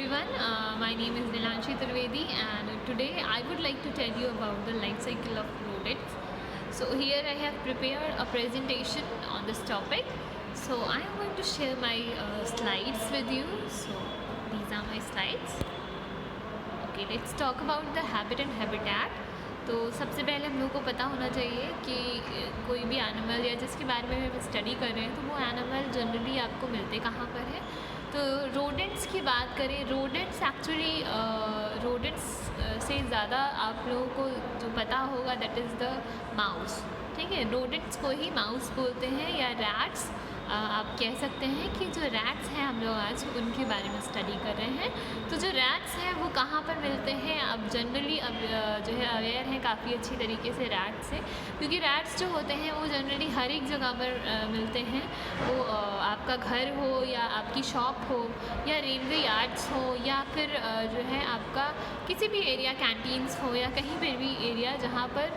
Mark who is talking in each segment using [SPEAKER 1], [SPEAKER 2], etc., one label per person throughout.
[SPEAKER 1] everyone, my name is Nilanshi Trivedi and today I would like to tell you about the life cycle of rodents. So here I have prepared a presentation on this topic. So I am going to share my slides with you. So these are my slides. Okay, let's talk about the habitat and habitat. तो सबसे पहले हम लोग को पता होना चाहिए कि कोई भी एनिमल या जिसके बारे में हम स्टडी कर रहे हैं तो वो एनिमल जनरली आपको मिलते कहाँ पर है। तो रोडेंट्स की बात करें, रोडेंट्स एक्चुअली रोडेंट्स से ज़्यादा आप लोगों को जो पता होगा दैट इज़ द माउस। ठीक है, रोडेंट्स को ही माउस बोलते हैं या रैट्स आप कह सकते हैं कि जो रैट्स हैं हम लोग आज उनके बारे में स्टडी कर रहे हैं। तो जो रैट्स हैं वो कहाँ पर मिलते हैं, अब जनरली अब जो है अवेयर हैं काफ़ी अच्छी तरीके से रैट्स से, क्योंकि रैट्स जो होते हैं वो जनरली हर एक जगह पर मिलते हैं। वो आपका घर हो या आपकी शॉप हो या रेलवे यार्ड्स हो या फिर जो है आपका किसी भी एरिया कैंटीन्स हो या कहीं पर भी एरिया जहाँ पर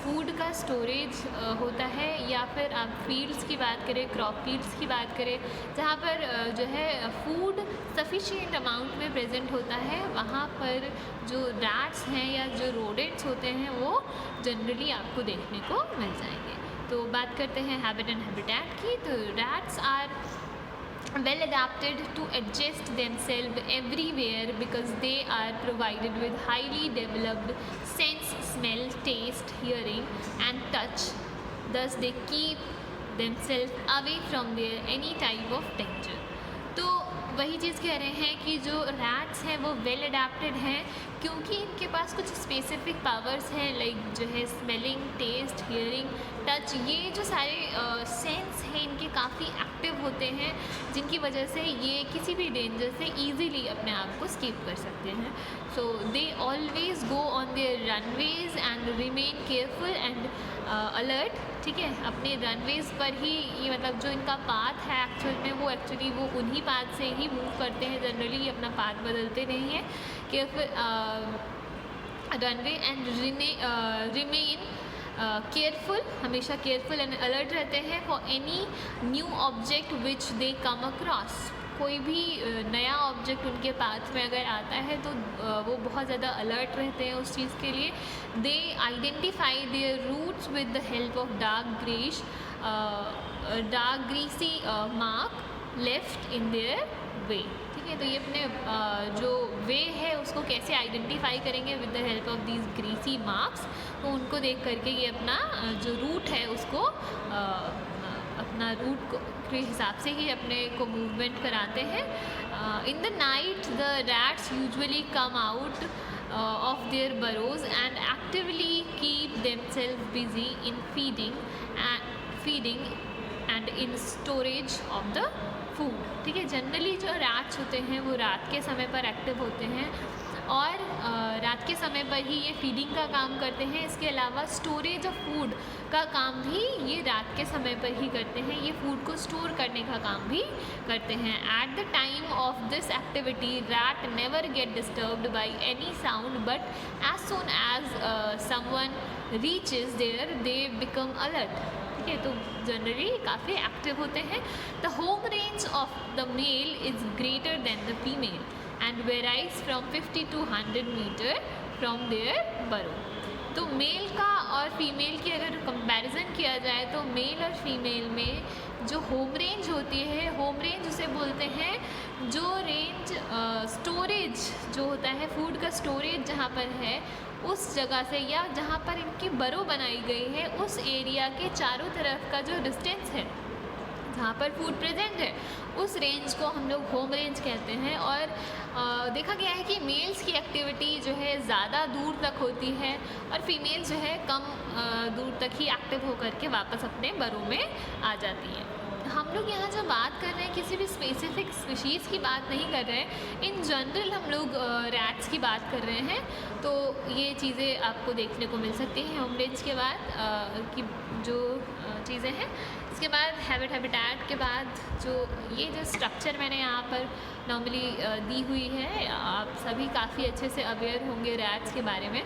[SPEAKER 1] फूड का स्टोरेज होता है, या फिर आप फील्ड्स की बात करें, क्रॉप फील्ड्स की बात करें जहाँ पर जो है फूड सफिशिएंट अमाउंट में प्रेजेंट होता है, वहाँ पर जो रैट्स हैं या जो रोडेंट्स होते हैं वो जनरली आपको देखने को मिल जाएंगे। तो बात करते हैं हैबिट एंड हैबिटेट की। तो rats are well adapted to adjust themselves everywhere because they are provided with highly developed sense, smell, taste, hearing and touch. Thus they keep themselves away from their any type of danger. तो वही चीज़ कह रहे हैं कि जो rats हैं वो well adapted हैं क्योंकि इनके पास कुछ स्पेसिफिक पावर्स हैं, लाइक जो है स्मेलिंग, टेस्ट, हियरिंग, टच, ये जो सारे सेंस हैं इनके काफ़ी एक्टिव होते हैं, जिनकी वजह से ये किसी भी डेंजर से ईजीली अपने आप को स्कीप कर सकते हैं। So they always go on their runways and remain careful and alert. ठीक है, अपने रनवेज पर ही ये मतलब जो इनका पाथ है एक्चुअल में वो उन्हीं पाथ से ही मूव करते हैं, जनरली अपना पाथ बदलते नहीं है। Careful runway and remain careful, हमेशा केयरफुल एंड अलर्ट रहते हैं for any new object which they come across. कोई भी नया ऑब्जेक्ट उनके पाथ में अगर आता है तो वो बहुत ज़्यादा अलर्ट रहते हैं उस चीज़ के लिए। They identify their routes with the help of dark greasy mark left in their way. ठीक है, तो ये अपने जो वे है उसको कैसे आइडेंटिफाई करेंगे with the help of these greasy marks. तो उनको देख करके ये अपना जो रूट है उसको अपना रूट के हिसाब से ही अपने को मूवमेंट कराते हैं। In the night the rats usually come out of their burrows and actively keep themselves busy in feeding and in storage of the food. ठीक है, जनरली जो रैट्स होते हैं वो रात के समय पर एक्टिव होते हैं और रात के समय पर ही ये फीडिंग का काम करते हैं। इसके अलावा स्टोरेज ऑफ फूड का काम भी ये रात के समय पर ही करते हैं, ये फूड को स्टोर करने का काम भी करते हैं। At the time of this activity rat never get disturbed by any sound but as soon as someone reaches there they become alert. ठीक है, तो जनरली काफ़ी एक्टिव होते हैं। The home range of the male is greater than the female and varies from 50 to 100 meter from their burrow। तो mail का और female की अगर कंपैरिजन किया जाए तो मेल और फीमेल में जो होम रेंज होती है, होम रेंज उसे बोलते हैं जो रेंज स्टोरेज जो होता है, फूड का स्टोरेज जहाँ पर है उस जगह से या जहाँ पर इनकी बरो बनाई गई है उस एरिया के चारों तरफ का जो डिस्टेंस है जहाँ पर फूड प्रेजेंट है उस रेंज को हम लोग होम रेंज कहते हैं। और देखा गया है कि मेल्स की एक्टिविटी जो है ज़्यादा दूर तक होती है और फीमेल जो है कम दूर तक ही एक्टिव होकर के वापस अपने बरों में आ जाती हैं। हम लोग यहाँ जो बात कर रहे हैं किसी भी स्पेसिफिक स्पीशीज़ की बात नहीं कर रहे हैं, इन जनरल हम लोग रैट्स की बात कर रहे हैं। तो ये चीज़ें आपको देखने को मिल सकती हैं होम रेंज के बाद की जो चीज़ें हैं। इसके बाद हैबिटेट के बाद जो स्ट्रक्चर मैंने यहाँ पर नॉर्मली दी हुई है, आप सभी काफ़ी अच्छे से अवेयर होंगे रैट्स के बारे में।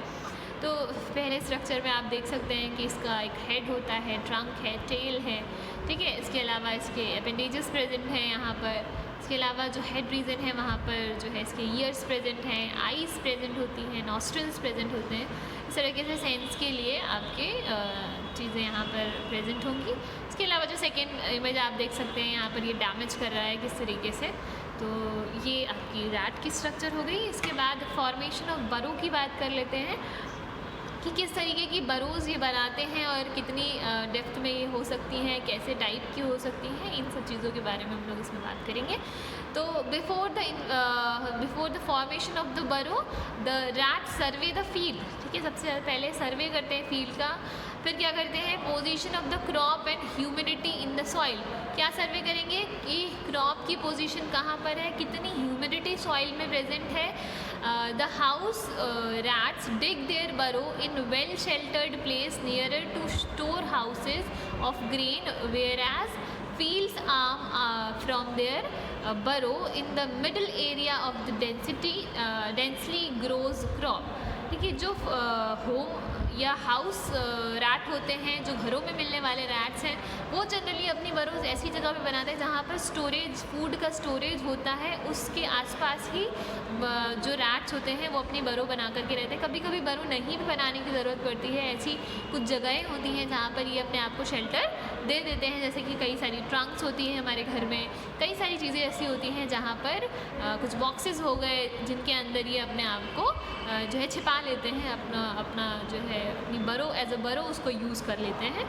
[SPEAKER 1] तो पहले स्ट्रक्चर में आप देख सकते हैं कि इसका एक हेड होता है, ट्रंक है, टेल है। ठीक है, इसके अलावा इसके अपेंडेजेस प्रेजेंट हैं यहाँ पर। इसके अलावा जो हेड रीजन है वहाँ पर जो है इसके ईयर्स प्रेजेंट हैं, आईज प्रेजेंट होती हैं, नॉस्ट्रल्स प्रेजेंट होते हैं। इस तरीके से सेंस के लिए आपके चीज़ें यहाँ पर प्रेजेंट होंगी। इसके अलावा जो सेकेंड इमेज आप देख सकते हैं यहाँ पर ये डैमेज कर रहा है किस तरीके से, तो ये आपकी रैट की स्ट्रक्चर हो गई। इसके बाद फॉर्मेशन ऑफ बरो की बात कर लेते हैं कि किस तरीके की बरोज़ ये बनाते हैं और कितनी डेप्थ में ये हो सकती हैं, कैसे टाइप की हो सकती हैं, इन सब चीज़ों के बारे में हम लोग इसमें बात करेंगे। तो before the formation of the burrow the rat survey the field, ठीक है, सबसे पहले सर्वे करते हैं फील्ड का। फिर क्या करते हैं, position of the crop and humidity in the soil. क्या सर्वे करेंगे कि क्रॉप की पोजीशन कहाँ पर है, कितनी ह्यूमिडिटी सॉइल में प्रेजेंट है। The house rats dig their burrow in well sheltered place nearer to store houses of grain, where as fields arm from their burrow in the middle area of the densely grows crop। देखिए जो home या house rat होते हैं, जो घरों में मिलने वाले रैट्स हैं, वो जनरली अपनी बरोज ऐसी जगह पे बनाते हैं जहाँ पर स्टोरेज, फूड का स्टोरेज होता है, उसके आसपास ही जो रैट्स होते हैं वो अपनी बरो बना करके रहते हैं। कभी कभी बरो नहीं भी बनाने की ज़रूरत पड़ती है, ऐसी कुछ जगहें होती हैं जहाँ पर ये अपने आप को शेल्टर दे देते हैं। जैसे कि कई सारी ट्रंक्स होती हैं हमारे घर में, कई सारी चीज़ें ऐसी होती हैं जहाँ पर कुछ बॉक्सेस हो गए जिनके अंदर ये अपने आप को जो है छिपा लेते हैं, अपना जो है अपनी बरो एज अ बरो उसको यूज़ कर लेते हैं।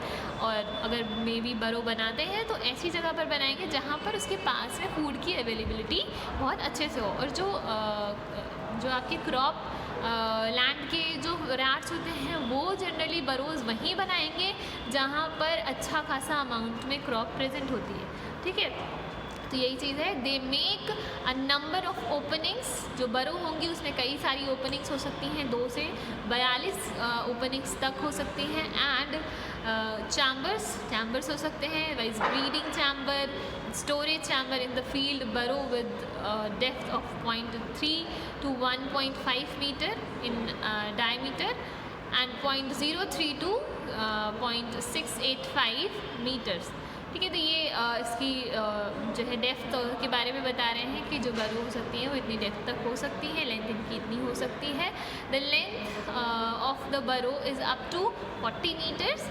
[SPEAKER 1] और अगर मे बी बरो बनाते हैं तो ऐसी जगह पर बनाएंगे जहाँ पर उसके पास में फूड की अवेलेबिलिटी बहुत अच्छे से हो। और जो आपके क्रॉप लैंड के जो रैट्स होते हैं वो जनरली बरोज़ वहीं बनाएंगे जहाँ पर अच्छा खासा अमाउंट में क्रॉप प्रेजेंट होती है, ठीक है। तो यही चीज़ है, they make a number of openings. जो बरो होंगी उसमें कई सारी ओपनिंग्स हो सकती हैं, 2 से 42 ओपनिंग्स तक हो सकती हैं। एंड चैम्बर्स हो सकते हैं, wise breeding chamber, storage chamber in the field burrow with depth of 0.3 to 1.5 metre in diameter and 0.03 to 0.685 metres, ठीक है। तो ये इसकी जो है डेप्थ के बारे में बता रहे हैं कि जो बरो हो सकती है वो इतनी डेप्थ तक हो सकती है, लेंथ इनकी इतनी हो सकती है। The length of the burrow is up to 40 metres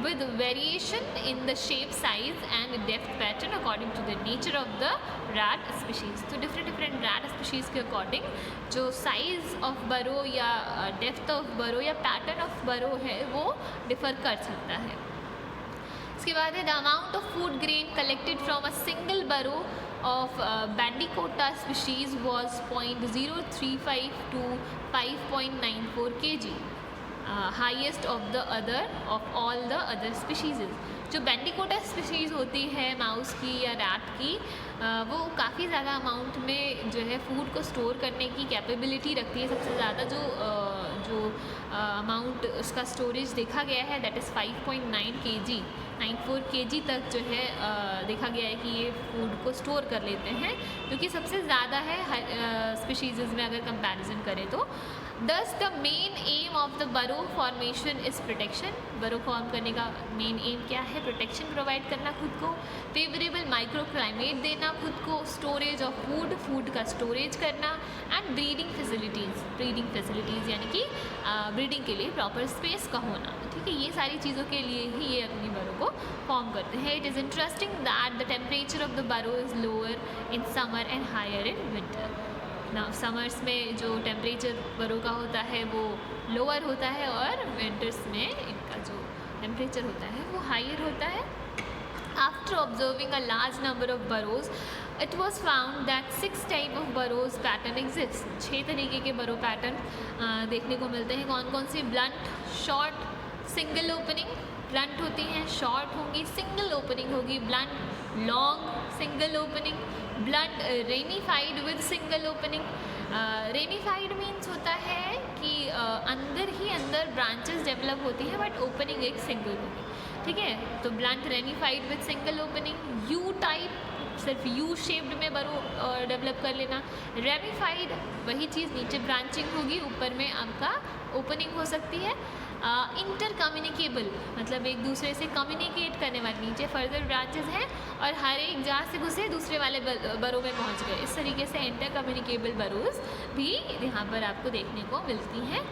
[SPEAKER 1] with variation in the shape, size and depth pattern according to the nature of the rat species। तो different rat species के according जो size of burrow या depth of burrow या pattern of burrow है वो differ कर सकता है। इसके बाद है the amount of food grain collected from a single burrow of Bandicota species was 0.035 to 5.94 kg, highest of all the other species. जो बैंडिकोटा स्पीशीज़ होती है माउस की या रैट की, वो काफ़ी ज़्यादा अमाउंट में जो है फूड को स्टोर करने की कैपेबिलिटी रखती है। सबसे ज़्यादा जो अमाउंट उसका स्टोरेज देखा गया है दैट इज़ 5.9 kg, 94 kg तक जो है देखा गया है कि ये फूड को स्टोर कर लेते हैं, जो कि सबसे ज़्यादा है स्पीशीज़ में अगर कंपैरिजन करें तो। Thus the main aim of the burrow formation is protection। बरो फॉर्म करने का मेन एम क्या है, प्रोटेक्शन प्रोवाइड करना खुद को, फेवरेबल माइक्रो क्लाइमेट देना खुद को, स्टोरेज ऑफ फूड का स्टोरेज करना, एंड ब्रीडिंग फैसिलिटीज़ यानी कि ब्रीडिंग के लिए प्रॉपर स्पेस का होना, ठीक है। ये सारी चीज़ों के लिए ही ये अपनी बरो को फॉर्म करते हैं। It is interesting that the temperature of the burrow is lower in summer and higher in winter. ना समर्स में जो टेम्परेचर बरो का होता है वो लोअर होता है और विंटर्स में इनका जो टेम्परेचर होता है वो हायर होता है। After observing a large number of burrows it was found that 6 type of burrows pattern exist. 6 तरीके के बरो पैटर्न देखने को मिलते हैं। कौन कौन से, blunt, short, single opening, blunt होती हैं, शॉर्ट होंगी, सिंगल ओपनिंग होगी, blunt, long, single opening, blunt, ramified with single opening. Ramified means होता है कि अंदर ही अंदर ब्रांचेस डेवलप होती हैं बट ओपनिंग एक सिंगल होगी, ठीक है। तो blunt, ramified with single opening. U type, सिर्फ यू शेप्ड में बरो डेवलप कर लेना। रेमिफाइड वही चीज़, नीचे ब्रांचिंग होगी, ऊपर में आपका ओपनिंग हो सकती है। इंटर कम्युनिकेबल, मतलब एक दूसरे से कम्युनिकेट करने वाली, नीचे फर्दर ब्रांचेस हैं और हर एक जहाँ से घुसे दूसरे वाले बरों में पहुँच गए। इस तरीके से इंटर कम्युनिकेबल बरोज भी यहाँ पर आपको देखने को मिलती हैं।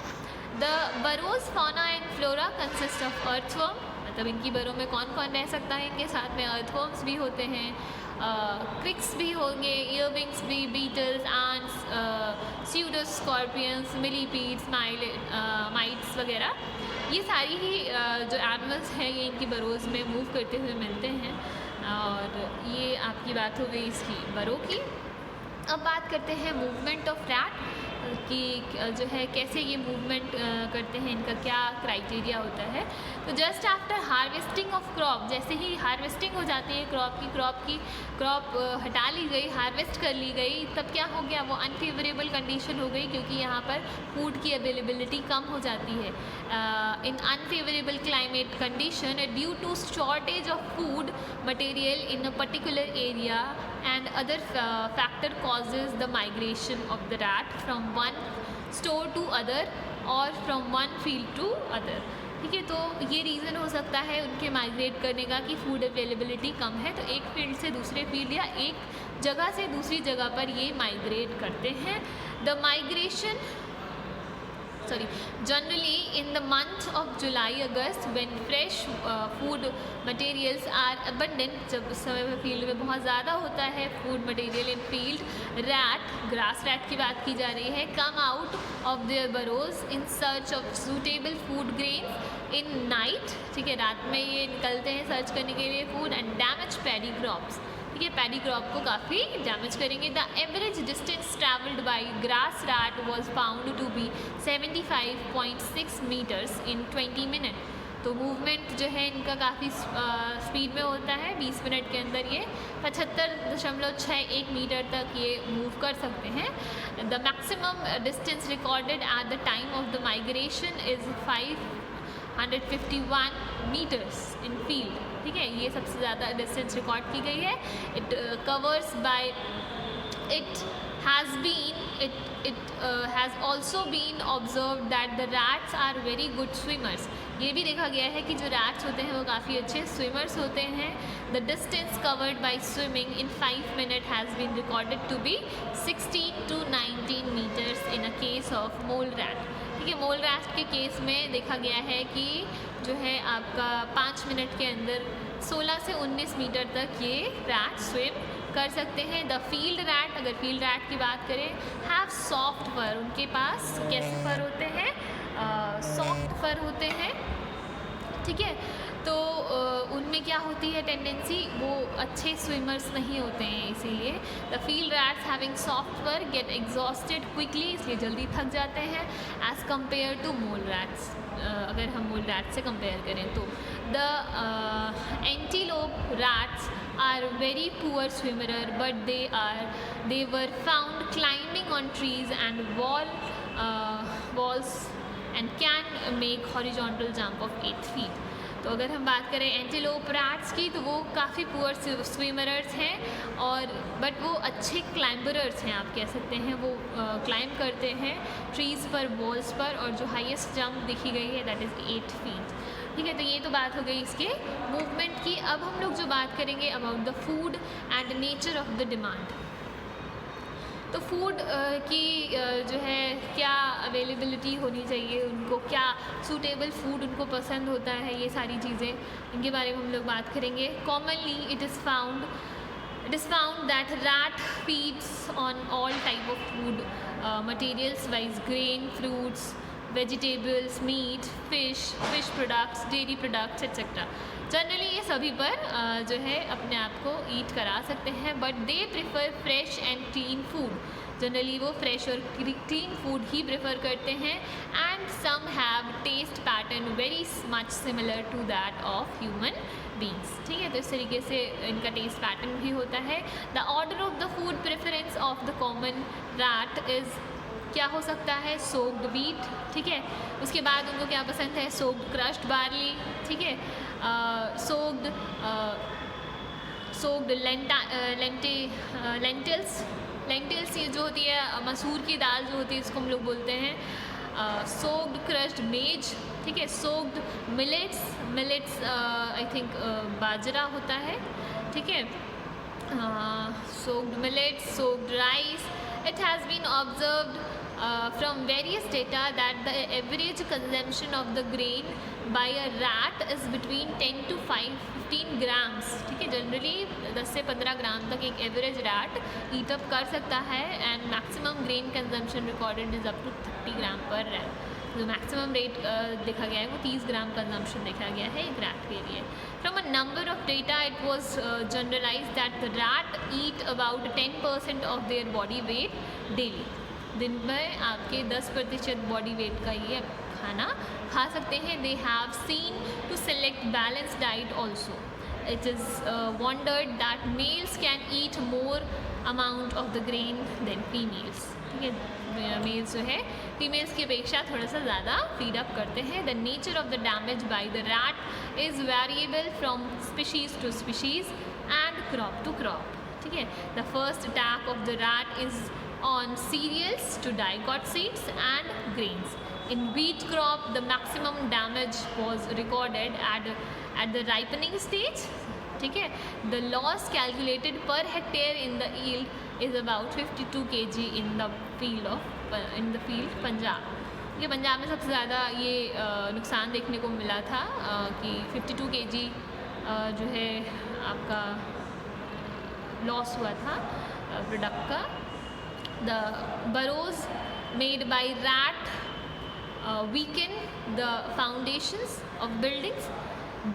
[SPEAKER 1] The burrows fauna and flora consist of earthworm, मतलब इनकी बरों में कौन कौन रह सकता है, इनके साथ में अर्थवर्म्स भी होते हैं, क्रिक्स भी होंगे, ईयरविंग्स भी, beetles, ants, pseudoscorpions, millipedes, mites वगैरह, ये सारी ही जो एनिमल्स हैं ये इनकी बरोज़ में मूव करते हुए मिलते हैं। और ये आपकी बात हो गई इसकी बरों की। अब बात करते हैं मूवमेंट ऑफ रैट कि जो है कैसे ये मूवमेंट करते हैं, इनका क्या क्राइटेरिया होता है। तो just after harvesting of crop, जैसे ही हार्वेस्टिंग हो जाती है क्रॉप हटा ली गई, हार्वेस्ट कर ली गई, तब क्या हो गया, वो अनफेवरेबल कंडीशन हो गई क्योंकि यहाँ पर फूड की अवेलेबिलिटी कम हो जाती है। In unfavourable climate condition due to shortage of food material in a particular area and other factor causes the migration of the rat from one store to other or from one field to other। ठीक है, तो ये reason हो सकता है उनके migrate करने का कि फूड अवेलेबिलिटी कम है, तो एक फील्ड से दूसरे फील्ड या एक जगह से दूसरी जगह पर ये माइग्रेट करते हैं। The migration generally in the month of July August when fresh food materials are abundant, जब उस समय में फील्ड में बहुत ज़्यादा होता है food material in field, grass rat की बात की जा रही है, come out of their burrows in search of suitable food grain in night. ठीक है, रात में ये निकलते हैं सर्च करने के लिए food and damage paddy crops. ठीक है, पैडी क्रॉप को काफ़ी डैमेज करेंगे। The average distance travelled by grass rat was found to be 75.6 metres in 20 minute. तो मूवमेंट जो है इनका काफ़ी स्पीड में होता है, 20 मिनट के अंदर ये 75.61 मीटर तक ये मूव कर सकते हैं। The maximum distance recorded at the time of the migration is 551 metres in field. ठीक है, ये सबसे ज़्यादा डिस्टेंस रिकॉर्ड की गई है। It covers by it has also been observed that the rats are very good swimmers। ये भी देखा गया है कि जो रैट्स होते हैं वो काफ़ी अच्छे स्विमर्स होते हैं। The distance covered by swimming in 5 minute has been recorded to be 16 to 19 metres in a case of mole rat. ठीक है, मोल रैट के केस में देखा गया है कि जो है आपका 5 मिनट के अंदर 16 से 19 मीटर तक ये रैट स्विम कर सकते हैं। द फील्ड रैट, अगर फील्ड रैट की बात करें, हैव सॉफ्ट फर, उनके पास कैसे फर होते हैं, सॉफ्ट फर होते हैं। ठीक है, तो उनमें क्या होती है टेंडेंसी, वो अच्छे स्विमर्स नहीं होते हैं, इसीलिए the field rats having soft fur get exhausted quickly, इसलिए जल्दी थक जाते हैं as compare to mole rats. अगर हम मोल रैट से कंपेयर करें तो the antelope rats are very poor swimmer, but they were found climbing on trees and walls and can make horizontal jump of 8 feet। तो अगर हम बात करें एंटीलोप रैट्स की तो वो काफ़ी पुअर स्विमरर्स हैं और बट वो अच्छे क्लाइंबरर्स हैं, आप कह सकते हैं। वो क्लाइंब करते हैं ट्रीज़ पर, वॉल्स पर, और जो हाईएस्ट जंप देखी गई है दैट इज़ 8 फीट। ठीक है, तो ये तो बात हो गई इसके मूवमेंट की। अब हम लोग जो बात करेंगे about the food and nature of the demand. तो फूड की जो है क्या अवेलेबिलिटी होनी चाहिए, उनको क्या सूटेबल फूड उनको पसंद होता है, ये सारी चीज़ें इनके बारे में हम लोग बात करेंगे। Commonly it is found that rat feeds on all type of food materials viz grain, fruits, vegetables, meat, fish products, dairy products etcetera. Generally ये सभी पर जो है अपने आप को ईट करा सकते हैं, but they prefer fresh and clean food. Generally वो फ्रेश और क्लीन फूड ही प्रेफर करते हैं। And some have taste pattern very much similar to that of human beings. ठीक है, तो इस तरीके से इनका टेस्ट पैटर्न भी होता है। The order of the food preference of the common rat is क्या हो सकता है, सोक्ड व्हीट। ठीक है, उसके बाद उनको क्या पसंद है, सोक्ड क्रश्ड बार्ली। ठीक है, सोक्ड लेंटिल्स ये जो होती है मसूर की दाल जो होती है इसको हम लोग बोलते हैं, सोक्ड क्रश्ड मेज, ठीक है, सोक्ड मिलेट्स आई थिंक बाजरा होता है, ठीक है, soaked millets, soaked rice. It has been observed from various data that the average consumption of the grain by a rat is between 10 to 15 grams, ठीक है, generally 10 से 15 ग्राम तक एक एवरेज रैट ईट up कर सकता है, and maximum grain consumption recorded is up to 30 gram per rat. जो maximum rate देखा गया है वो 30 ग्राम कंजम्पशन देखा गया है एक रैट के लिए। From a number of data it was generalise that the rat eat about 10% of their body weight daily. दिन में आपके 10% बॉडी वेट का ये खाना खा सकते हैं। They have seen to select balance diet also. It is wondered that males can eat more amount of the grain than females, ठीक है, मेल्स जो है फीमेल्स की अपेक्षा थोड़ा सा ज़्यादा फीड अप करते हैं। The nature of the damage by the rat is variable from species to species and crop to crop, ठीक है। The first attack of the rat is on cereals to dicot seeds and grains. In wheat crop, the maximum damage was recorded at the ripening stage. ठीक है, the loss calculated per hectare in the yield is about 52 kg in the field Punjab. ये पंजाब में सबसे ज़्यादा ये नुकसान देखने को मिला था कि 52 kg जो है आपका लॉस हुआ था प्रोडक्ट का। The burrows made by rat weaken the foundations of buildings,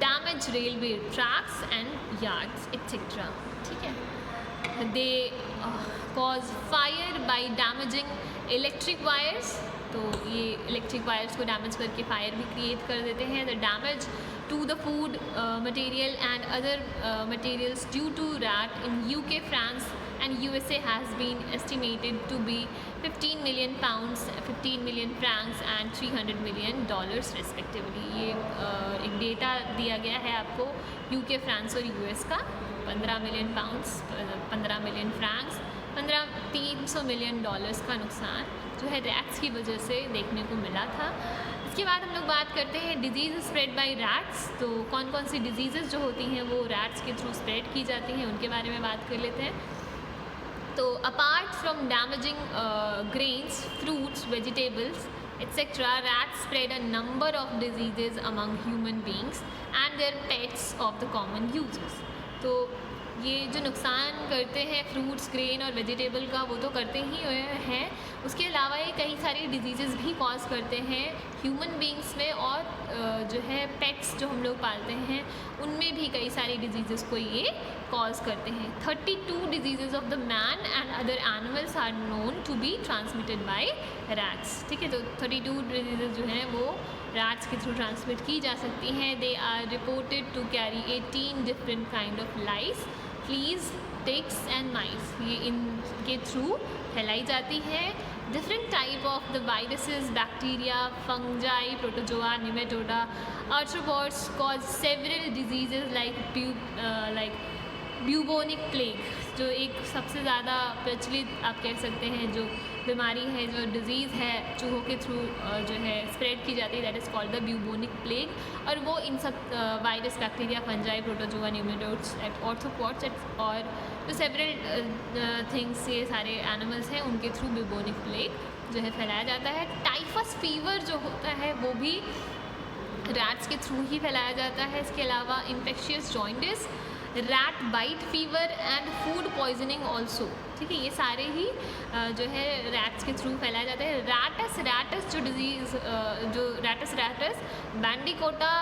[SPEAKER 1] damage railway tracks and yards, etc. ठीक है। They cause fire by damaging electric wires, तो ये इलेक्ट्रिक वायर्स को डैमेज करके फायर भी क्रिएट कर देते हैं। The damage to the food material and other materials due to rat in UK, France and USA has been estimated to be 15 million pounds, 15 million francs and 300 million dollars respectively। ये एक data दिया गया है आपको UK, France और US का। 15 million pounds, 15 million Franks, 300 million dollars का नुकसान जो है रैट्स की वजह से देखने को मिला था। इसके बाद हम लोग बात करते हैं डिजीज़ स्प्रेड बाय रैट्स। तो कौन कौन सी डिजीज़ जो होती हैं वो रैट्स के थ्रू स्प्रेड की जाती हैं उनके बारे में बात कर लेते हैं। तो apart from damaging grains, fruits, vegetables etc., rats spread a number of diseases among human beings and their pets of the common users। तो ये जो नुकसान करते हैं फ्रूट्स, ग्रेन और वेजिटेबल का वो तो करते ही हैं, उसके अलावा ये कई सारी डिजीज़ भी कॉज करते हैं ह्यूमन बींग्स में, और जो है पेट्स जो हम लोग पालते हैं उनमें भी कई सारी डिजीज़ को ये कॉज करते हैं। 32 diseases of the man and other animals are known to be transmitted by rats. ठीक है, तो 32 डिजीज़ जो हैं वो रैट्स के थ्रू ट्रांसमिट की जा सकती हैं। They are reported to carry 18 different kind of lice, fleas, ticks and mice. ये इनके थ्रू फैलाई जाती है। Different type of the viruses, bacteria, fungi, protozoa, nematoda, arthropods cause several diseases like bubonic plague, जो एक सबसे ज़्यादा प्रचलित आप कह सकते हैं जो बीमारी है, जो डिज़ीज़ है चूहों के थ्रू जो है स्प्रेड की जाती है, that is called the bubonic plague. और वो इन सब वायरस, बैक्टीरिया, फंजाई, प्रोटोजोआ, न्यूमेटोड्स, ऑर्थ्रोपॉड्स और जो सेवरल थिंग्स, ये सारे एनिमल्स हैं उनके थ्रू ब्यूबोनिक प्लेग जो है फैलाया जाता है। टाइफस फीवर जो होता है वो भी रैट्स के थ्रू ही फैलाया जाता है। इसके अलावा infectious jaundice, rat bite fever and food poisoning also. ठीक है, ये सारे ही जो है रैट्स के थ्रू फैलाया जाता है। रैटस जो डिजीज़ जो Rattus Bandicota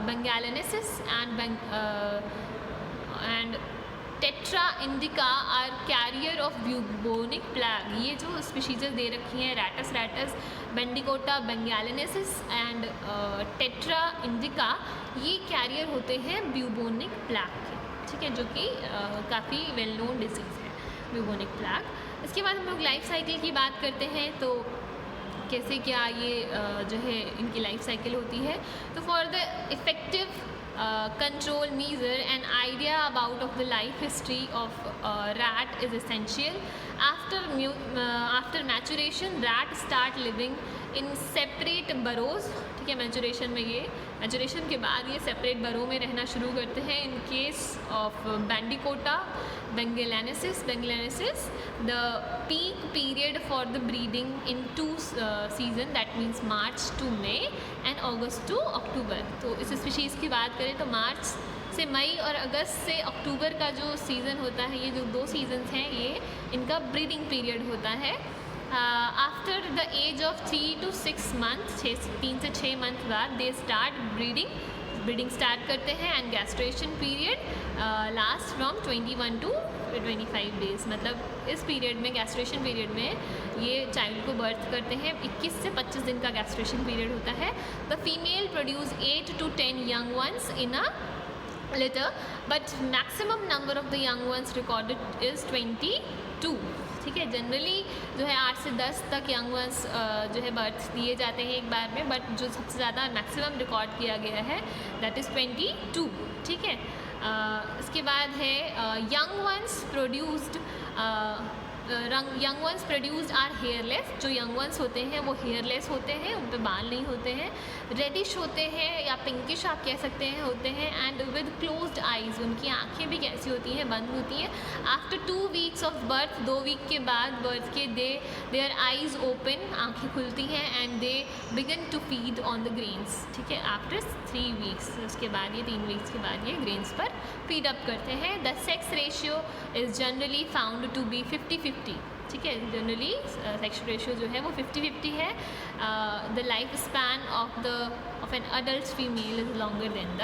[SPEAKER 1] bengalensis and Tatera indica are carrier of bubonic plague. ये जो स्पीशीज़ दे रखी हैं Rattus Bandicota bengalensis and Tatera indica, ये कैरियर होते हैं ब्यूबोनिक प्लेग के। ठीक है, जो कि काफ़ी वेल नोन डिजीज़ है ब्यूबोनिक प्लेग। इसके बाद हम लोग लाइफ साइकिल की बात करते हैं, तो कैसे क्या ये जो है इनकी लाइफ साइकिल होती है। तो for the effective control measure, an idea about of the life history of rat is essential. After after maturation rat start living in separate burrows, ठीक है। मैचुरेशन के बाद ये सेपरेट बरो में रहना शुरू करते हैं। In case of Bandicota bengalensis the peak period for the breeding in 2 season, that means March to May and August to October. तो इस स्पीशीज़ की बात करें तो मार्च से मई और अगस्त से अक्टूबर का जो सीज़न होता है, ये जो 2 सीजन्स हैं, ये इनका ब्रीडिंग पीरियड होता है। After the age of 3 to 6 month, 3 से 6 मंथ बाद दे स्टार्ट ब्रीडिंग स्टार्ट करते हैं। And gestation period last from 21 to 25 days, मतलब इस पीरियड में, गैस्ट्रेशन पीरियड में ये चाइल्ड को बर्थ करते हैं। 21 से 25 दिन का गैस्ट्रेशन पीरियड होता है। The female produce 8 to 10 young ones in a litter, but maximum number of the young ones recorded is 22, ठीक है। जनरली जो है 8 से 10 तक यंग वंस जो है बर्थ दिए जाते हैं एक बार में, बट जो सबसे ज़्यादा मैक्सिमम रिकॉर्ड किया गया है दैट इज़ 22, ठीक है। इसके बाद है young ones produced are hairless. जो यंग वंस होते हैं वो हेयरलेस होते हैं, उन पे बाल नहीं होते हैं, रेडिश होते हैं या पिंकिश आप कह सकते हैं होते हैं, एंड विद क्लोज्ड आइज़, उनकी आंखें भी कैसी होती हैं, बंद होती हैं। After 2 weeks of birth, 2 week के बाद बर्थ के देयर आइज़ ओपन, आंखें खुलती हैं, and they begin to feed on the grains, ठीक है। आफ्टर 3 वीक्स, उसके बाद ये 3 वीक्स के बाद ये ग्रेन्स पर फीड अप करते हैं। The sex ratio is generally found to be 50-50, ठीक है। जनरली सेक्स रेशियो जो है वो 50-50 है। The life span of an adult female is longer than the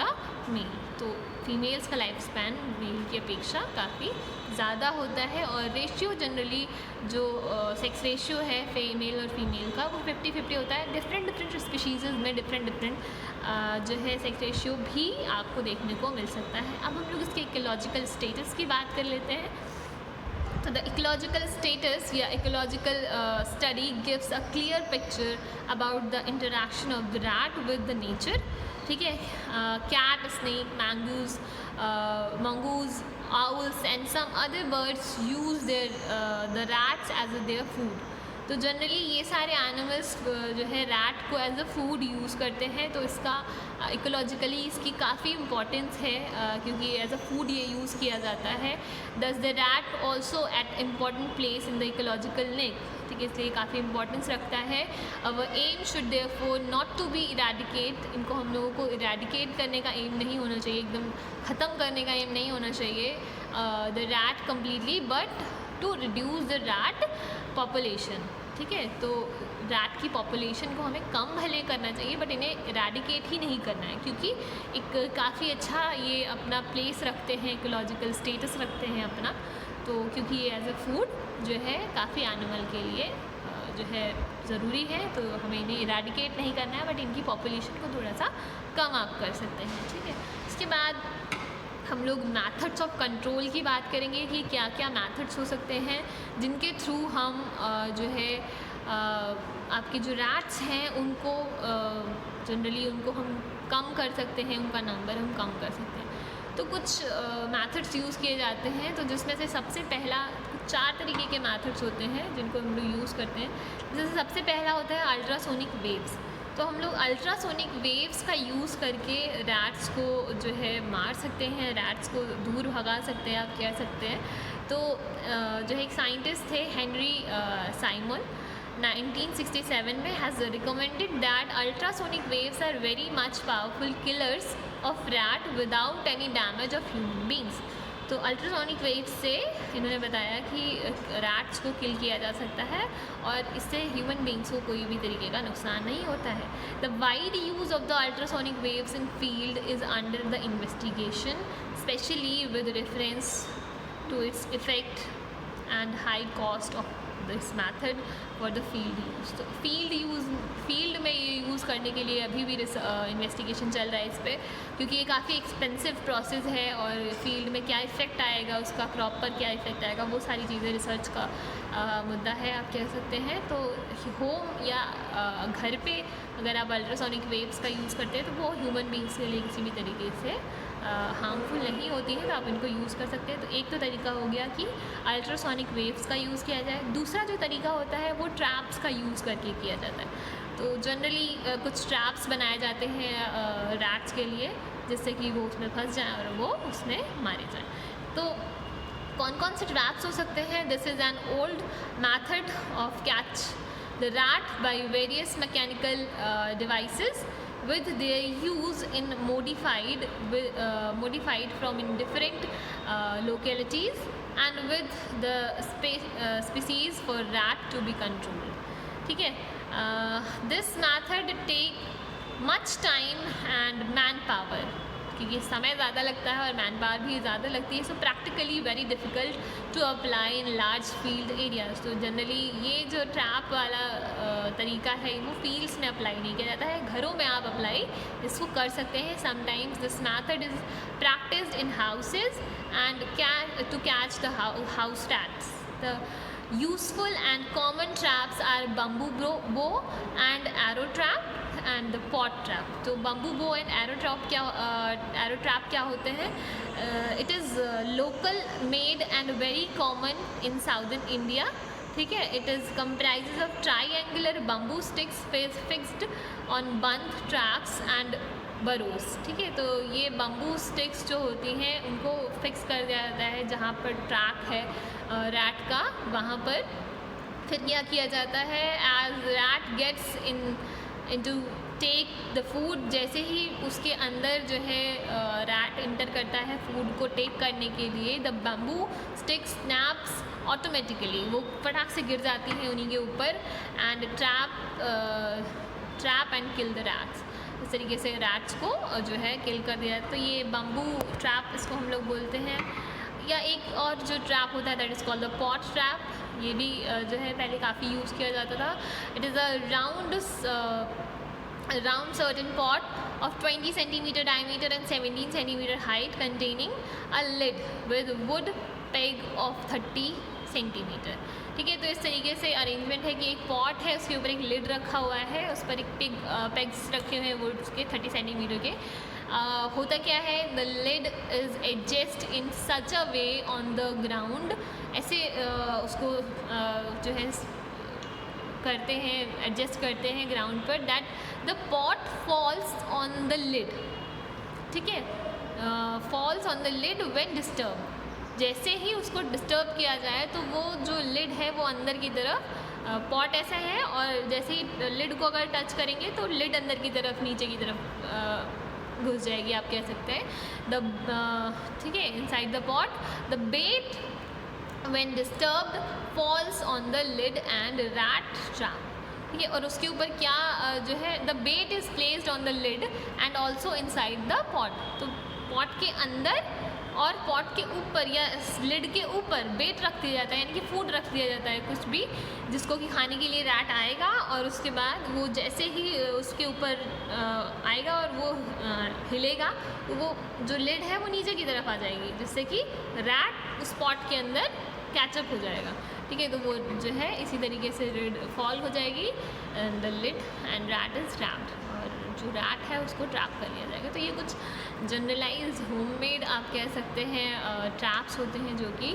[SPEAKER 1] male. तो फीमेल्स का लाइफ स्पैन मेल की अपेक्षा काफ़ी ज़्यादा होता है। और रेशियो जनरली जो सेक्स रेशियो है मेल और फीमेल का वो 50-50 होता है। डिफरेंट स्पीशीज़ में डिफरेंट जो है सेक्स रेशियो भी आपको देखने को मिल सकता है। अब हम लोग इसके इकोलॉजिकल स्टेटस की बात कर लेते हैं। तो द इकोलॉजिकल स्टेटस या ecological study gives a clear picture about the interaction of the rat with the nature, ठीक है। Cat, snake, mongoose, owls and some other birds use the rats as their food। तो generally ये सारे animals जो है rat को as a food use करते हैं। तो इसका इकोलॉजिकली इसकी काफ़ी इम्पोर्टेंस है, क्योंकि एज अ फूड ये यूज़ किया जाता है। Thus the rat also at important place in the ecological link, ठीक है, इसलिए काफ़ी इंपॉर्टेंस रखता है। Our aim should therefore not to be eradicate, इनको हम लोगों को इरेडिकेट करने का एम नहीं होना चाहिए, एकदम ख़त्म करने का एम नहीं होना चाहिए the rat completely, but to reduce the rat population, ठीक है। तो रैट की पॉपुलेशन को हमें कम भले करना चाहिए, बट इन्हें इरेडिकेट ही नहीं करना है, क्योंकि एक काफ़ी अच्छा ये अपना प्लेस रखते हैं, इकोलॉजिकल स्टेटस रखते हैं अपना। तो क्योंकि ये एज अ फूड जो है काफ़ी एनिमल के लिए जो है ज़रूरी है, तो हमें इन्हें इरेडिकेट नहीं करना है, बट इनकी पॉपुलेशन को थोड़ा सा कम आप कर सकते हैं, ठीक है। इसके बाद हम लोग मैथड्स ऑफ कंट्रोल की बात करेंगे कि क्या क्या मैथड्स हो सकते हैं जिनके थ्रू हम जो है आपके जो रैट्स हैं उनको जनरली उनको हम कम कर सकते हैं, उनका नंबर हम कम कर सकते हैं। तो कुछ मैथड्स यूज़ किए जाते हैं, तो जिसमें से सबसे पहला 4 तरीके के मैथड्स होते हैं जिनको हम लोग यूज़ करते हैं। जैसे सबसे पहला होता है अल्ट्रासोनिक वेव्स। तो हम लोग अल्ट्रासोनिक वेव्स का यूज़ करके रैट्स को जो है मार सकते हैं, रैट्स को दूर भगा सकते हैं, आप कह सकते हैं। तो जो है एक साइंटिस्ट थे हेनरी साइमन, 1967 में has recommended that ultrasonic waves are very much powerful killers of rat without any damage of human beings. तो अल्ट्रासोनिक वेव्स से इन्होंने बताया कि रैट्स को किल किया जा सकता है और इससे ह्यूमन बींग्स को कोई भी तरीके का नुकसान नहीं होता है। The wide use of the ultrasonic waves in field is under the investigation, especially with reference to its effect and high cost of this method for the field use. तो फील्ड में ये यूज़ करने के लिए अभी भी investigation चल रहा है इस पर, क्योंकि ये काफ़ी एक्सपेंसिव प्रोसेस है और फील्ड में क्या इफ़ेक्ट आएगा, उसका क्रॉप पर क्या इफ़ेक्ट आएगा, वो सारी चीज़ें रिसर्च का मुद्दा है, आप कह सकते हैं। तो होम या घर पे अगर आप अल्ट्रासोनिक वेव्स का यूज़ करते हैं तो वो ह्यूमन बींग्स के लिए किसी भी तरीके से हार्मफुल नहीं होती हैं, तो आप इनको यूज़ कर सकते हैं। तो एक तो तरीका हो गया कि अल्ट्रासोनिक वेव्स का यूज़ किया जाए। दूसरा जो तरीका होता है वो ट्रैप्स का यूज़ करके किया जाता है। तो जनरली कुछ ट्रैप्स बनाए जाते हैं रैट्स के लिए, जिससे कि वो उसमें फंस जाएँ और वो उसमें मारे जाएँ। तो कौन कौन से ट्रैप्स हो सकते हैं? This is an old method of catch the rat by various mechanical devices with their use in modified from in different localities and with the species for rat to be controlled. ठीक है, this method take much time and manpower, क्योंकि समय ज़्यादा लगता है और man power भी ज़्यादा लगती है। So practically very difficult to apply in large field areas. तो जनरली ये जो ट्रैप वाला तरीका है वो फील्ड्स में अप्लाई नहीं किया जाता है, घरों में आप अप्लाई इसको कर सकते हैं। Sometimes this method is practised in houses and to catch the house rats. The useful and common traps are bamboo bow and arrow trap and the pot trap. तो bamboo bow and arrow trap क्या होते हैं? It is local made and very common in southern India. ठीक है, it is comprises of triangular bamboo sticks fixed on bund traps and burrows. ठीक है, तो ये बम्बू स्टिक्स जो होती हैं उनको फिक्स कर दिया जाता है जहाँ पर ट्रैक है रैट का, वहाँ पर फिर क्या किया जाता है? As rat gets into take the food, जैसे ही उसके अंदर जो है रैट इंटर करता है फूड को टेक करने के लिए, the bamboo stick snaps automatically, वो फटाक से गिर जाती है उन्हीं के ऊपर and trap and kill the rats. इस तरीके से रैट्स को जो है किल कर दिया। तो ये बम्बू ट्रैप इसको हम लोग बोलते हैं। या एक और जो ट्रैप होता है that is called the pot trap, ये भी जो है पहले काफ़ी यूज़ किया जाता था। It is a round certain pot of 20 centimeter diameter and 17 centimeter height containing a lid with wood peg of 30 centimeter। ठीक है, तो इस तरीके से अरेंजमेंट है कि एक पॉट है, उसके ऊपर एक लिड रखा हुआ है, उस पर एक पेग्स रखे हुए हैं वुड्स के 30 सेंटीमीटर के। होता क्या है? The lid is adjust in such a way on the ground, ऐसे उसको जो है करते हैं, एडजस्ट करते हैं ग्राउंड पर, that the pot falls on the lid. ठीक है, falls on the lid when disturb. जैसे ही उसको डिस्टर्ब किया जाए तो वो जो लिड है वो अंदर की तरफ, पॉट ऐसा है और जैसे ही लिड को अगर टच करेंगे तो लिड अंदर की तरफ, नीचे की तरफ घुस जाएगी, आप कह सकते हैं। ठीक है, inside the pot the bait when disturbed falls on the lid and rat trap। ठीक है, और उसके ऊपर क्या जो है the bait is placed on the lid and also inside the pot. तो पॉट के अंदर और पॉट के ऊपर या लिड के ऊपर बेट रख दिया जाता है, यानी कि फूड रख दिया जाता है कुछ भी, जिसको कि खाने के लिए रैट आएगा और उसके बाद वो जैसे ही उसके ऊपर आएगा और वो हिलेगा तो वो जो लिड है वो नीचे की तरफ आ जाएगी, जिससे कि रैट उस पॉट के अंदर कैचअप हो जाएगा। ठीक है, तो वो जो है इसी तरीके से लिड फॉल हो जाएगी and the lid and rat is trapped, और जो रैट है उसको ट्रैप कर लिया जाएगा। तो ये कुछ जनरलाइज होममेड आप कह सकते हैं ट्रैप्स होते हैं जो कि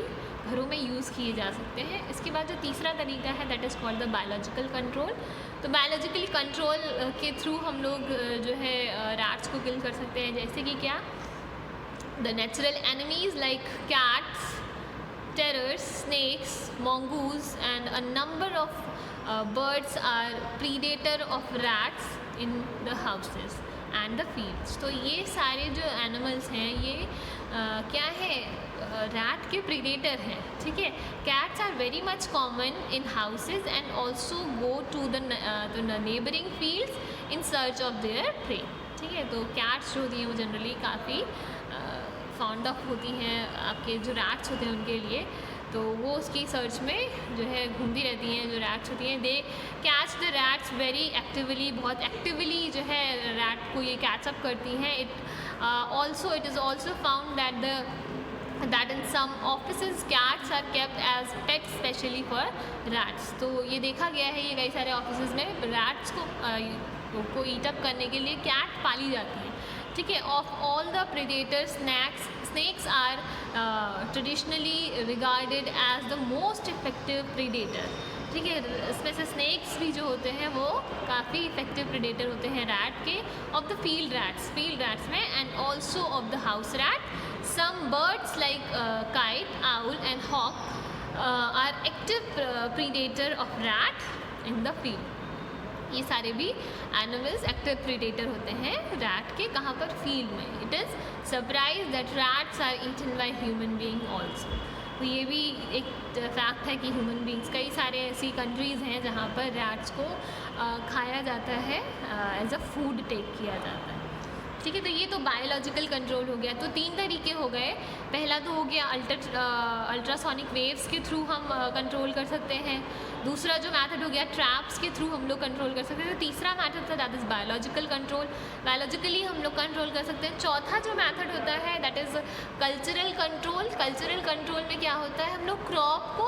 [SPEAKER 1] घरों में यूज़ किए जा सकते हैं। इसके बाद जो तीसरा तरीका है that is called the biological control. तो बायोलॉजिकल कंट्रोल के थ्रू हम लोग जो है रैट्स को किल कर सकते हैं। जैसे कि क्या? The natural enemies like cats, terrors, snakes, mongoose and a number of birds are predator of rats in the houses and the fields। तो ये सारे जो एनिमल्स हैं ये क्या है? रैट के प्रीडेटर हैं। ठीक है, cats are very much common in houses and also go to the neighbouring fields in search of their prey. ठीक है, तो कैट्स जो होती हैं वो जनरली काफ़ी फाउंड ऑफ होती हैं आपके जो रैट्स होते हैं उनके लिए, तो वो उसकी सर्च में जो है घूमती रहती हैं। जो रैट्स होती हैं they catch the rats very actively, बहुत एक्टिवली जो है रैट को ये कैचअप करती हैं। It also it is also found that in some offices cats are kept as pet specially for rats. तो ये देखा गया है, ये कई सारे ऑफिसेज में रैट्स को ईटअप करने के लिए कैट पाली जाती है। ठीक है। Of all the predator snakes are traditionally regarded as the most effective predator, ठीक है। इसमें से स्नेक्स भी जो होते हैं वो काफ़ी इफेक्टिव प्रेडेटर होते हैं रैट के, ऑफ द फील्ड रैट्स में, and also of the house rat. Some birds like kite, owl and hawk are active predator of rat in the field. ये सारे भी एनिमल्स एक्टिव प्रेडेटर होते हैं rat के, कहाँ पर? फील्ड में। It is surprise that rats are eaten by human being also. तो ये भी एक फैक्ट है कि ह्यूमन बींग्स, कई सारे ऐसी कंट्रीज़ हैं जहाँ पर रैट्स को खाया जाता है, एज अ फूड टेक किया जाता है, ठीक है। तो ये तो बायोलॉजिकल कंट्रोल हो गया। तो 3 तरीके हो गए। पहला तो हो गया अल्ट्रासोनिक वेव्स के थ्रू हम कंट्रोल कर सकते हैं। दूसरा जो मेथड हो गया ट्रैप्स के थ्रू हम लोग कंट्रोल कर सकते हैं। तो तीसरा मेथड था that is biological control, biologically हम लोग कंट्रोल कर सकते हैं। चौथा जो मेथड होता है that is cultural control. Cultural control में क्या होता है, हम लोग क्रॉप को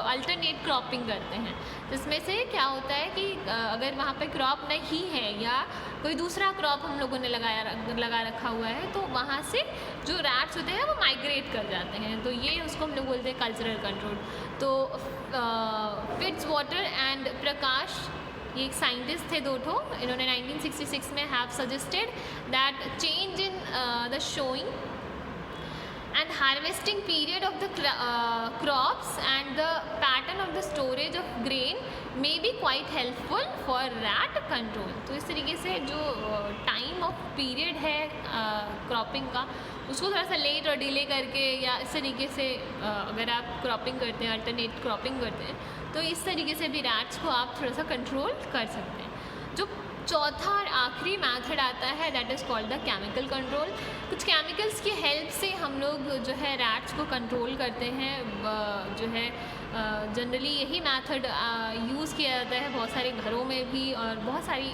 [SPEAKER 1] अल्टरनेट क्रॉपिंग करते हैं, जिसमें से क्या होता है कि अगर वहाँ पे क्रॉप नहीं है या कोई दूसरा क्रॉप हम लोगों ने लगा रखा हुआ है, तो वहाँ से जो रैट्स होते हैं वो माइग्रेट कर जाते हैं। तो ये उसको हम लोग बोलते हैं कल्चरल कंट्रोल। तो फिट्ज़वाटर एंड प्रकाश, ये एक साइंटिस्ट थे 2 ठो, इन्होंने 1966 में have suggested that change in the showing and harvesting period of the crops and the pattern of the storage of grain may be quite helpful for rat control। तो इस तरीके से जो टाइम ऑफ पीरियड है cropping का, उसको थोड़ा सा लेट और डिले करके, या इस तरीके से अगर आप क्रॉपिंग करते हैं, अल्टरनेट क्रॉपिंग करते हैं, तो इस तरीके से भी रैट्स को आप थोड़ा सा कंट्रोल कर सकते हैं। जो चौथा और आखिरी मेथड आता है that is called the chemical control. कुछ केमिकल्स की हेल्प से हम लोग जो है रैट्स को कंट्रोल करते हैं। जो है जनरली यही मेथड यूज़ किया जाता है बहुत सारे घरों में भी, और बहुत सारी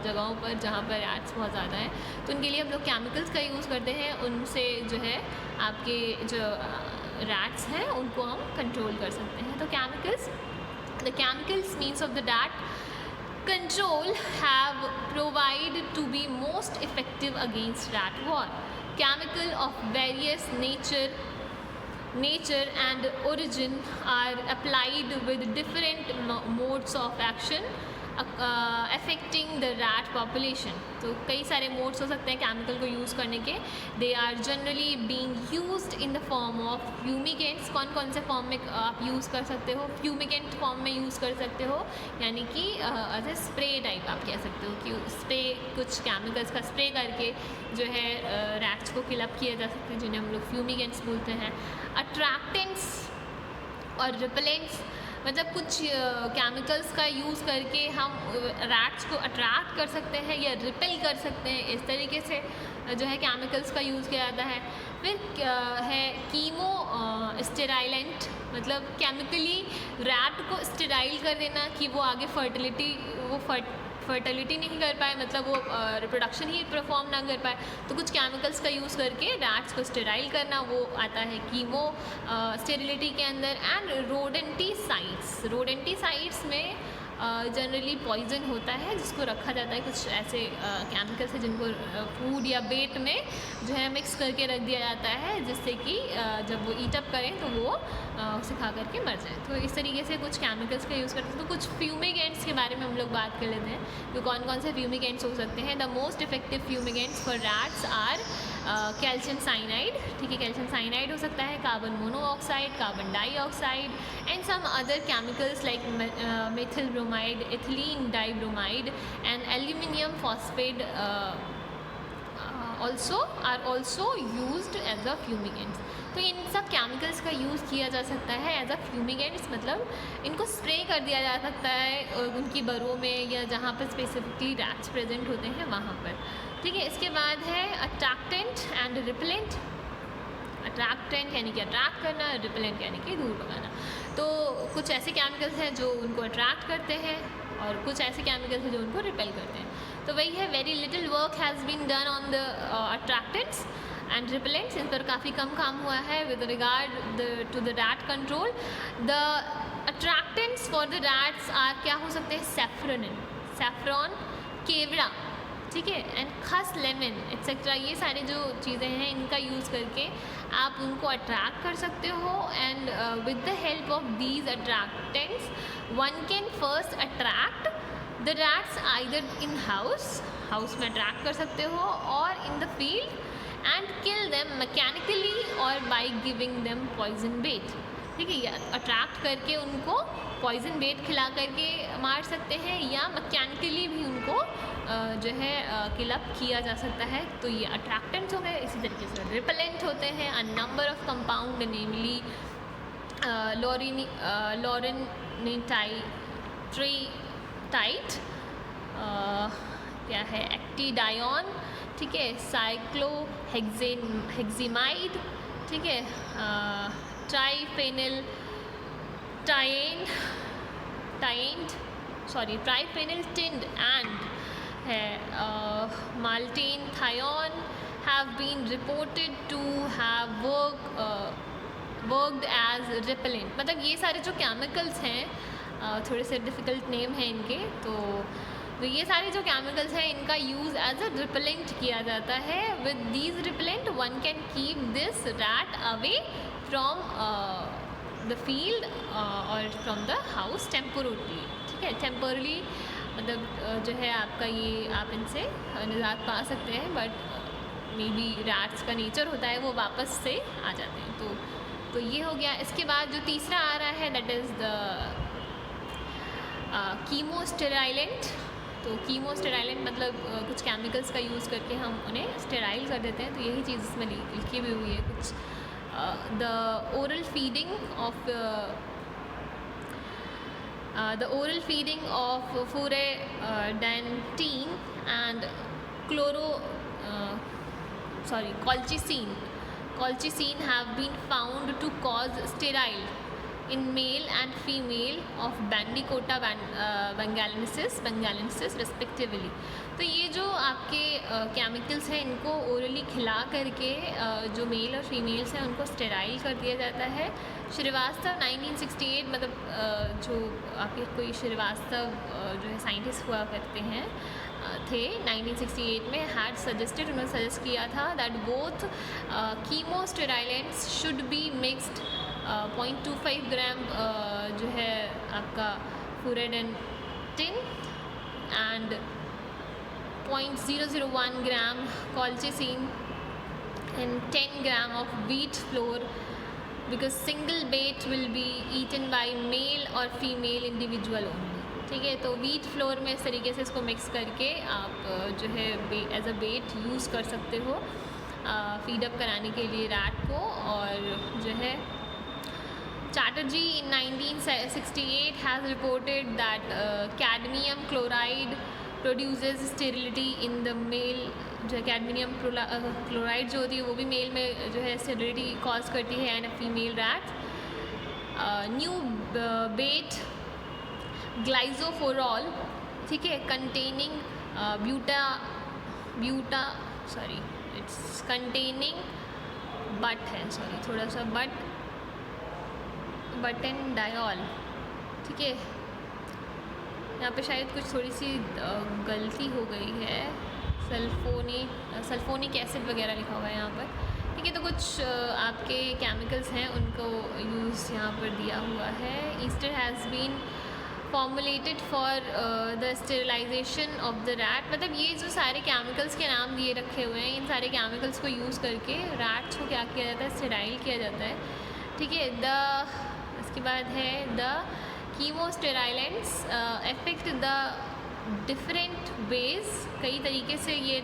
[SPEAKER 1] जगहों पर जहाँ पर रैट्स बहुत ज़्यादा हैं, तो उनके लिए हम लोग केमिकल्स का यूज़ करते हैं। उनसे जो है आपके जो रैट्स हैं उनको हम कंट्रोल कर सकते हैं। तो the chemicals means of the rat control have provided to be most effective against rat war. Chemical of various nature and origin are applied with different modes of action affecting the rat population। तो कई सारे modes हो सकते हैं chemical को use करने के। They are generally being used in the form of fumigants. कौन कौन से फॉर्म में आप यूज़ कर सकते हो? फ्यूमिगेंट फॉर्म में यूज़ कर सकते हो, यानी कि एज ए स्प्रे टाइप आप कह सकते हो कि स्प्रे, कुछ केमिकल्स का स्प्रे करके जो है रैट्स को किल अप किया जा सकता है, जिन्हें हम लोग फ्यूमिगेंट्स बोलते हैं। अट्रैक्टेंट्स और रिपेलेंट्स, मतलब कुछ केमिकल्स का यूज़ करके हम रैट्स को अट्रैक्ट कर सकते हैं या रिपेल कर सकते हैं। इस तरीके से जो है केमिकल्स का यूज़ किया जाता है। फिर है कीमो स्टेराइलेंट, मतलब केमिकली रैट को स्टेराइल कर देना कि वो आगे फर्टिलिटी नहीं कर पाए, मतलब वो रिप्रोडक्शन ही परफॉर्म ना कर पाए। तो कुछ केमिकल्स का यूज़ करके रैट्स को स्टेराइल करना, वो आता है कीमो स्टेरिलिटी के अंदर। एंड रोडेंटिसाइड्स में जनरली पॉइजन होता है जिसको रखा जाता है, कुछ ऐसे केमिकल्स हैं जिनको फूड या बेट में जो है मिक्स करके रख दिया जाता है, जिससे कि जब वो ईट अप करें तो वो उसे खा करके मर जाए। तो इस तरीके से कुछ केमिकल्स का यूज़ करते हैं। तो कुछ फ्यूमिगेंट्स के बारे में हम लोग बात कर लेते हैं, तो कौन कौन से फ्यूमिगेंट्स हो सकते हैं। The most effective fumigants for rats are calcium cyanide, ठीक है, कैल्शियम साइनाइड हो सकता है, carbon monoxide, carbon dioxide, and some other chemicals like methyl bromide, ethylene dibromide and aluminium phosphate are also used as a fumigants. तो इन सब chemicals का use किया जा सकता है एज अ फ्यूमिगेंट्स, मतलब इनको स्प्रे कर दिया जा सकता है उनकी बरों में या जहाँ पर स्पेसिफिकली रैट्स प्रेजेंट होते हैं वहाँ पर, ठीक है। इसके बाद है अट्रैक्टेंट एंड रिपेलेंट। अट्रैक्टेंट यानी कि अट्रैक्ट करना, रिपेलेंट यानी कि दूर भगाना। तो कुछ ऐसे केमिकल्स हैं जो उनको अट्रैक्ट करते हैं और कुछ ऐसे केमिकल्स हैं जो उनको रिपेल करते हैं। तो वही है, very little work has been done on the attractants and repellents. इन पर काफ़ी कम काम हुआ है with regard to the rat control. The attractants for the rats are क्या हो सकते हैं? सैफ्रॉन, केवड़ा, ठीक है, एंड खस, लेमन एक्सेट्रा, ये सारे जो चीज़ें हैं इनका यूज़ करके आप उनको अट्रैक्ट कर सकते हो। And with the help of these attractants one can first attract the rats either in house में अट्रैक्ट कर सकते हो, और इन the field and kill them mechanically और बाय गिविंग देम पॉइजन बेट। ठीक है, अट्रैक्ट करके उनको पॉइजन बेट खिला करके मार सकते हैं, या मैकेनिकली भी उनको जो है किल अप किया जा सकता है। तो ये अट्रैक्टेंट्स हो गए। इसी तरीके से रिपेलेंट होते हैं, अ नंबर ऑफ कंपाउंड नेमली लोरेनिटाइट, क्या है, एक्टिडायोन, ठीक है, साइक्लोहेक्सेमाइड, ठीक है, ट्राइफेनिल टिंड एंड है maltene thione have been reported to have worked as repellent. मतलब ये सारे जो केमिकल्स हैं, थोड़े से डिफ़िकल्ट नेम हैं इनके, तो ये सारे जो केमिकल्स हैं इनका यूज़ एज अ रिपेलेंट किया जाता है। With these repellent one can keep this rat away from the field और फ्रॉम द हाउस टेम्पोरली। ठीक है, टेम्पोरली मतलब जो है आपका ये, आप इनसे निजात पा सकते हैं, बट मे बी रैट्स का नेचर होता है वो वापस से आ जाते हैं। तो ये हो गया। इसके बाद जो तीसरा आ रहा है दैट इज़ द कीमोस्टेराइलेंट। तो कीमोस्टेराइलेंट मतलब कुछ केमिकल्स का यूज़ करके हम उन्हें स्टेराइल कर देते हैं। तो यही चीज़ इसमें लिखी भी हुई है कुछ। The oral feeding of furadantin and colchicine have been found to cause sterile in male and female of Bandicota bengalensis respectively। तो ये जो आपके केमिकल्स हैं इनको ओरली खिला करके जो मेल और फीमेल्स हैं उनको स्टेराइल कर दिया जाता है। श्रीवास्तव 1968 मतलब जो आपके कोई श्रीवास्तव जो है साइंटिस्ट हुआ करते हैं थे 1968 में, हैड सजेस्टेड, उन्होंने सजेस्ट किया था that both chemosterilants should be mixed 0.25 gram जो है आपका furadantin and 0.001 gram colchicine and 10 gram of wheat flour, because single bait will be eaten by male or female individual only। ठीक है, तो wheat floor में इस तरीके से इसको मिक्स करके आप जो है एज अ बेट यूज़ कर सकते हो फीड अप कराने के लिए रैट को। और जो है Chatterjee in 1968 has reported that cadmium chloride produces sterility in the male। जो है कैडमियम क्लोराइड जो होती है वो भी मेल में जो है स्टेरिलिटी कॉज करती है एंड फीमेल रैट। न्यू बेट ग्लाइजोफोरॉल, ठीक है, कंटेनिंग बटेनडायोल। ठीक है, यहाँ पे शायद कुछ थोड़ी सी गलती हो गई है, सल्फोनिक एसिड वगैरह लिखा हुआ है यहाँ पर। ठीक है, तो कुछ आपके केमिकल्स हैं उनको यूज़ यहाँ पर दिया हुआ है। Ester has been formulated for the sterilisation of the rat. मतलब ये जो सारे केमिकल्स के नाम दिए रखे हुए हैं, इन सारे केमिकल्स को यूज़ करके रैट्स को क्या किया जाता है, स्टेराइल किया जाता है। ठीक है, इसके बाद है the chemosterilants affect the different ways. कई तरीके से ये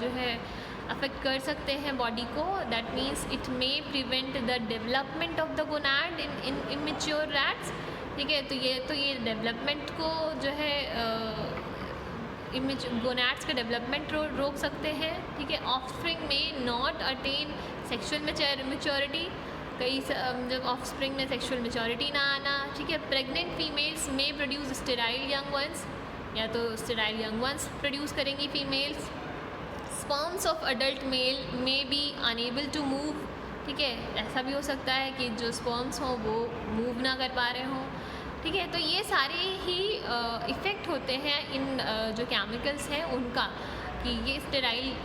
[SPEAKER 1] जो है अफेक्ट कर सकते हैं बॉडी को। That means it may prevent the development of the gonad in immature rats. ठीक है, तो ये डेवलपमेंट को जो है गोनाड्स का डेवलपमेंट रोक सकते हैं। ठीक है, ऑफस्प्रिंग में नॉट अटेन सेक्शुअल मेच्योरिटी, कई जब ऑफस्प्रिंग में सेक्शुअल मेच्योरिटी ना आना। ठीक है, प्रेग्नेंट फीमेल्स में प्रोड्यूस स्टेराइल यंग वंस, या तो स्टेराइल यंग वंस प्रोड्यूस करेंगी females. Sperms of adult mail में बी अनेबल टू मूव। ठीक है, ऐसा भी हो सकता है कि जो स्पर्म्स हों वो मूव ना कर पा रहे हों। ठीक है, तो ये सारे ही इफ़ेक्ट होते हैं इन जो केमिकल्स हैं उनका, कि ये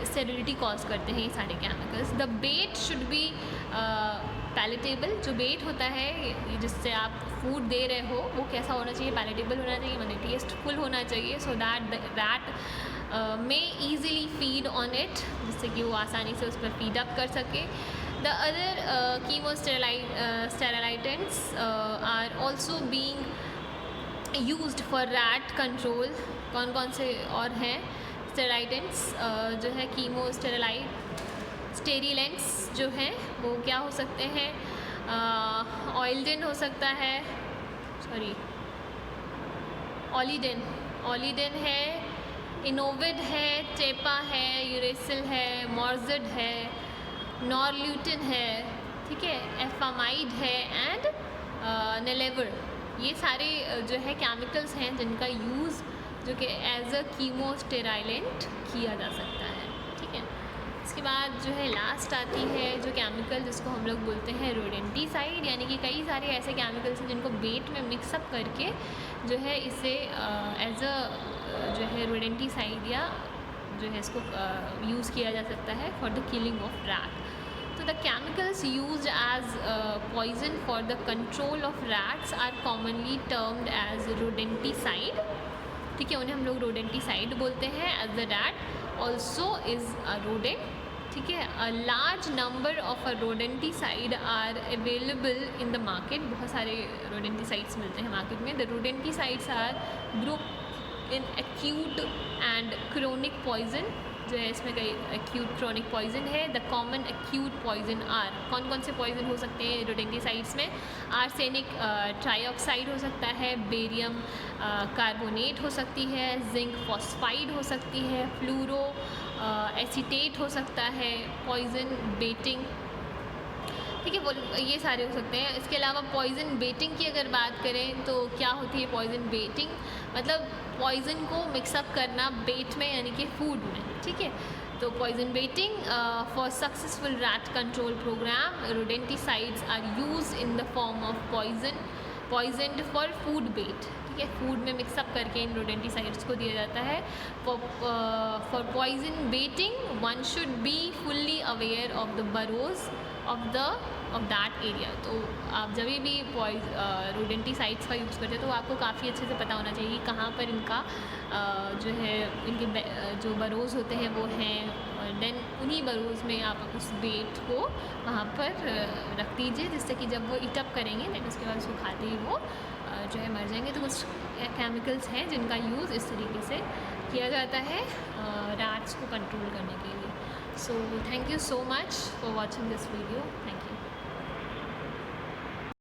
[SPEAKER 1] स्टेरिलिटी कॉज करते हैं ये सारे chemicals. The bait should be palatable. जो बेट होता है जिससे आप फूड दे रहे हो वो कैसा होना चाहिए, पैलेटेबल होना चाहिए, मतलब टेस्टफुल होना चाहिए, सो दैट में ईजिली फीड ऑन इट, जिससे कि वो आसानी से उस पर फीड अप कर सके। The other chemosterilants are also being used for rat control. कौन कौन से और हैं स्टेराइडेंट्स जो है स्टेरिलेंट्स जो हैं वो क्या हो सकते हैं, ऑयल्डेन हो सकता है, ओलिडेन है, इनोविड है, टेपा है, यूरेसिल है, मॉर्जिड है, नॉरल्यूटिन है, ठीक है, एफामाइड है एंड नेलेवर। ये सारे जो है केमिकल्स हैं जिनका यूज़ जो कि एज अ कीमोस्टेराइलेंट किया जा सकता है, ठीक है। इसके बाद जो है लास्ट आती है जो केमिकल जिसको हम लोग बोलते हैं रोडेंटिसाइड, यानी कि कई सारे ऐसे केमिकल्स हैं जिनको बेट में मिक्सअप करके जो है इसे एज अ जो है रोडेंटिसाइड या जो है इसको यूज़ किया जा सकता है for the killing of rat. तो the chemicals used as poison for the control of rats are commonly termed as rodenticide, ठीक है, उन्हें हम लोग रोडेंटिसाइड बोलते हैं। As the rat also is a rodent, ठीक है। A large number of a rodenticide are available in the market. बहुत सारे रोडेंटिसाइड्स मिलते हैं मार्केट में। The rodenticides are group in acute and chronic poison, जो है इसमें कई एक्यूट क्रोनिक पॉइजन है। The common acute poison are, कौन कौन से पॉइजन हो सकते हैं रोडेंटिसाइड्स में, आर्सेनिक ट्राइऑक्साइड हो सकता है, बेरियम कार्बोनेट हो सकती है, जिंक फॉस्फाइड हो सकती है, फ्लूरो एसीटेट हो सकता है, पॉइजन बेटिंग, ठीक है, वो ये सारे हो सकते हैं। इसके अलावा पॉइजन बेटिंग की अगर बात करें तो क्या होती है पॉइजन बेटिंग, मतलब पॉइजन को मिक्सअप करना बेट में यानी कि फूड में, ठीक है। तो poison baiting for successful rat control programme, rodenticides are use in the form of poison for food bait, ठीक है, फूड में मिक्सअप करके इन रोडेंटिसाइड्स को दिया जाता है। For poison baiting one should be fully aware of the burrows of that area. तो आप जब भी रोडेंटिसाइड्स का यूज़ करते हैं तो आपको काफ़ी अच्छे से पता होना चाहिए कहाँ पर इनका जो है इनके जो बरोज़ होते हैं वो हैं, और देन उन्हीं बरोज़ में आप उस बेट को वहाँ पर रख दीजिए, जिससे कि जब वो ईटअप करेंगे देन उसके बाद उसको खाते ही वो जो है मर जाएंगे। तो कुछ केमिकल्स हैं जिनका यूज़ इस तरीके से किया जाता है रैट्स को कंट्रोल करने के लिए। So thank you so much for watching this video. Thank you.